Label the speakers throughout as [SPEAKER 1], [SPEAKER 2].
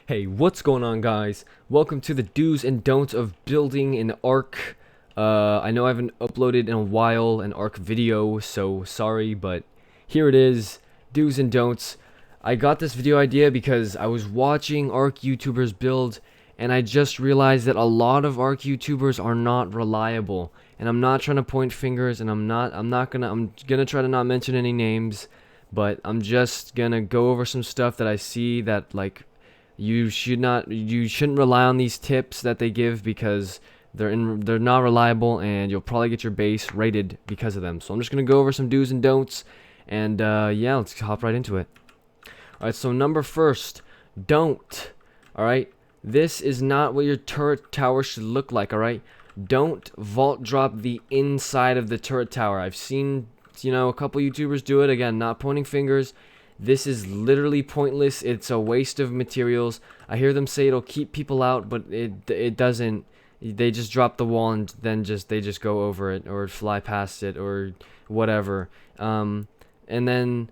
[SPEAKER 1] Hey, what's going on, guys? Welcome to the do's and don'ts of building an ARK. I know I haven't uploaded in a while an ARK video, so sorry, but here it is, do's and don'ts. I got this video idea because I was watching ARK YouTubers build, and I just realized that a lot of ARK YouTubers are not reliable. And I'm not trying to point fingers, and I'm gonna try to not mention any names, but I'm just gonna go over some stuff that I see that you shouldn't rely on these tips that they give because they're not reliable, and you'll probably get your base rated because of them. So I'm just gonna go over some do's and don'ts, and yeah, let's hop right into it. All right, so number first, don't. All right, this is not what your turret tower should look like. All right, don't vault drop the inside of the turret tower. I've seen a couple YouTubers do it. Again, not pointing fingers. This is literally pointless. It's a waste of materials. I hear them say it'll keep people out, but it doesn't. They just drop the wall and then they just go over it or fly past it or whatever. And then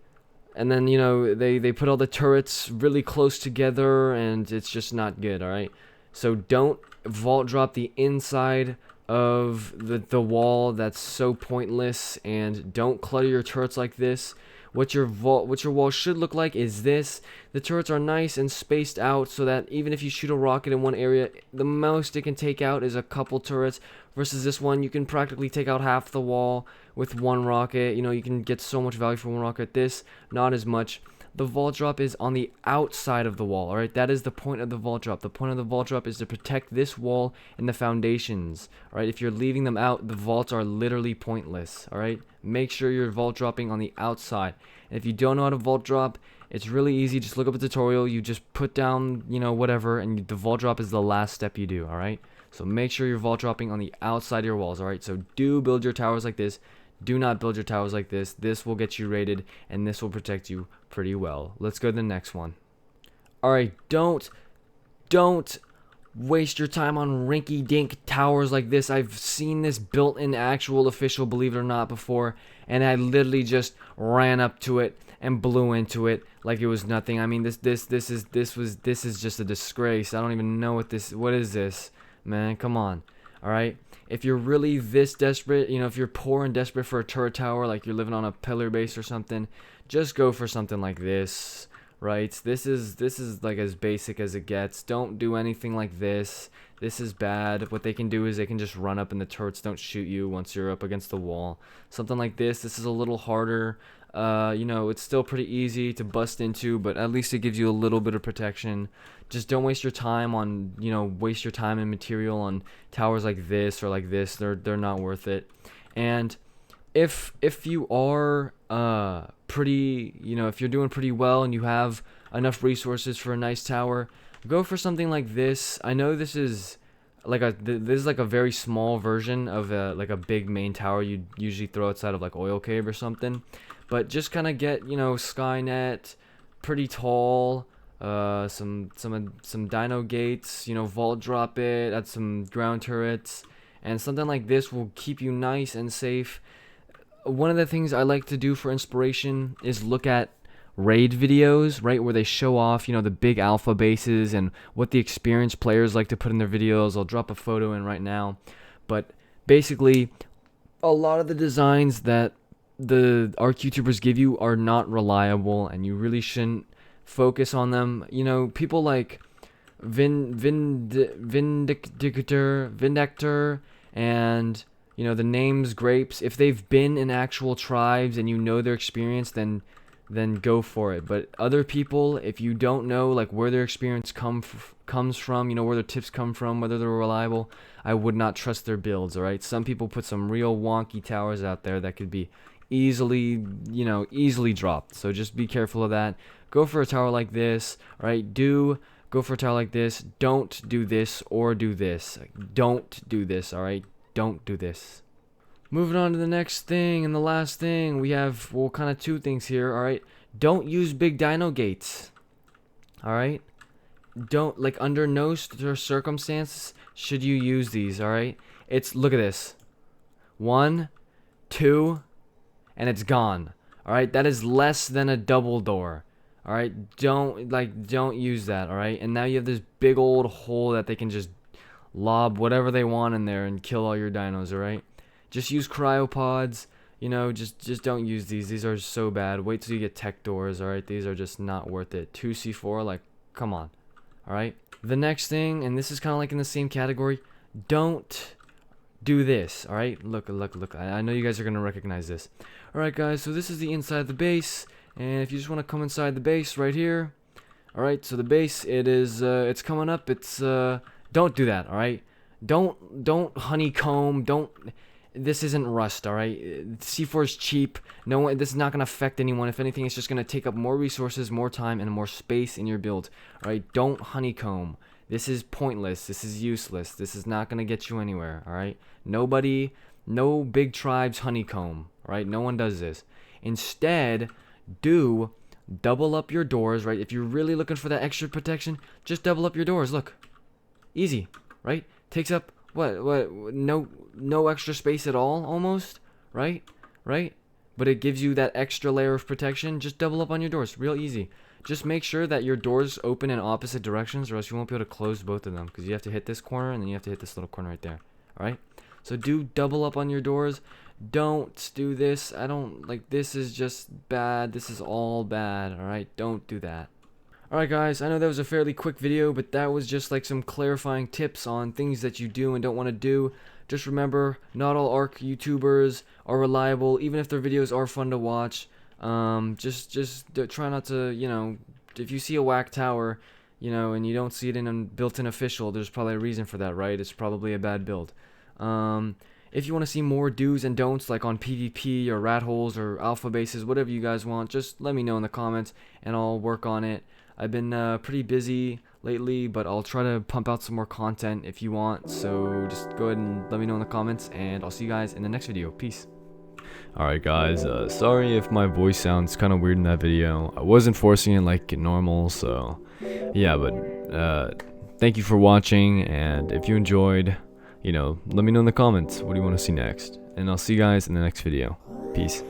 [SPEAKER 1] they put all the turrets really close together, and it's just not good. All right, so don't vault drop the inside of the wall. That's so pointless. And don't clutter your turrets like this. What your wall should look like is this. The turrets are nice and spaced out so that even if you shoot a rocket in one area, the most it can take out is a couple turrets, versus this one you can practically take out half the wall with one rocket. You can get so much value for one rocket. This, not as much. The vault drop is on the outside of the wall. Alright, that is the point of the vault drop. The point of the vault drop is to protect this wall and the foundations. Alright, if you're leaving them out, the vaults are literally pointless. Alright, make sure you're vault dropping on the outside. And if you don't know how to vault drop, it's really easy. Just look up a tutorial. You just put down, whatever, and the vault drop is the last step you do. Alright, so make sure you're vault dropping on the outside of your walls. Alright, so do build your towers like this. Do not build your towers like this. This will get you rated, and this will protect you pretty well. Let's go to the next one. Alright, don't waste your time on rinky-dink towers like this. I've seen this built in actual official, believe it or not, before, and I literally just ran up to it and blew into it like it was nothing. I mean, this is just a disgrace. I don't even know what is this, man? Come on. Alright, if you're really this desperate, if you're poor and desperate for a turret tower, like you're living on a pillar base or something, just go for something like this, right? This is like as basic as it gets. Don't do anything like this. This is bad. What they can do is they can just run up, and the turrets don't shoot you once you're up against the wall. Something like this is a little harder. It's still pretty easy to bust into, but at least it gives you a little bit of protection. Just don't waste your time on, waste your time and material on towers like this or like this. They're not worth it. And if you are pretty, if you're doing pretty well and you have enough resources for a nice tower, go for something like this. I know this is like a very small version of like a big main tower you'd usually throw outside of like Oil Cave or something, but just kind of get Skynet pretty tall, some dino gates, vault drop it, add some ground turrets, and something like this will keep you nice and safe. One of the things I like to do for inspiration is look at raid videos, right, where they show off, the big alpha bases and what the experienced players like to put in their videos. I'll drop a photo in right now, but basically, a lot of the designs that the ARK YouTubers give you are not reliable, and you really shouldn't focus on them. People like Vindictor, and the names Grapes. If they've been in actual tribes and their experience, then go for it. But other people, if you don't know like where their experience comes from, where their tips come from, whether they're reliable, I would not trust their builds. All right, some people put some real wonky towers out there that could be easily dropped. So just be careful of that. Go for a tower like this. All right, go for a tower like this. Don't do this or do this. Don't do this. All right, don't do this. Moving on to the next thing and the last thing, we have, well, kind of two things here. Alright, don't use big dino gates. Alright, don't, like, under no circumstances should you use these. Alright, look at this, 1, 2, and it's gone. Alright, that is less than a double door. All right, don't use that. All right, and now you have this big old hole that they can just lob whatever they want in there and kill all your dinos. All right, just use cryopods. You know, just don't use these. These are so bad. Wait till you get tech doors. All right, these are just not worth it. 2C4, like, come on. All right. The next thing, and this is kind of like in the same category, don't do this. All right, look. I know you guys are gonna recognize this. All right, guys. So this is the inside of the base, and if you just want to come inside the base right here. All right. So the base, it's coming up. Don't do that. All right. Don't honeycomb. Don't. This isn't Rust, all right? C4 is cheap. No one. This is not gonna affect anyone. If anything, it's just gonna take up more resources, more time, and more space in your build. All right? Don't honeycomb. This is pointless. This is useless. This is not gonna get you anywhere. All right? Nobody, no big tribes honeycomb. All right? No one does this. Instead, do double up your doors. Right? If you're really looking for that extra protection, just double up your doors. Look, easy. Right? Takes up. What, no extra space at all, almost, right? But it gives you that extra layer of protection. Just double up on your doors, real easy. Just make sure that your doors open in opposite directions, or else you won't be able to close both of them, because you have to hit this corner, and then you have to hit this little corner right there, alright? So do double up on your doors. Don't do this. This is just bad. This is all bad, alright? Don't do that. Alright guys, I know that was a fairly quick video, but that was just like some clarifying tips on things that you do and don't want to do. Just remember, not all ARK YouTubers are reliable, even if their videos are fun to watch. Just try not to, you know, if you see a whack tower, you know, and you don't see it in a built-in official, there's probably a reason for that, right? It's probably a bad build. If you want to see more do's and don'ts, like on PvP or rat holes or alpha bases, whatever you guys want, just let me know in the comments and I'll work on it. I've been pretty busy lately, but I'll try to pump out some more content if you want. So just go ahead and let me know in the comments, and I'll see you guys in the next video. Peace. Alright guys, sorry if my voice sounds kind of weird in that video. I wasn't forcing it like normal, so yeah, but thank you for watching, and if you enjoyed, you know, let me know in the comments what do you want to see next, and I'll see you guys in the next video. Peace.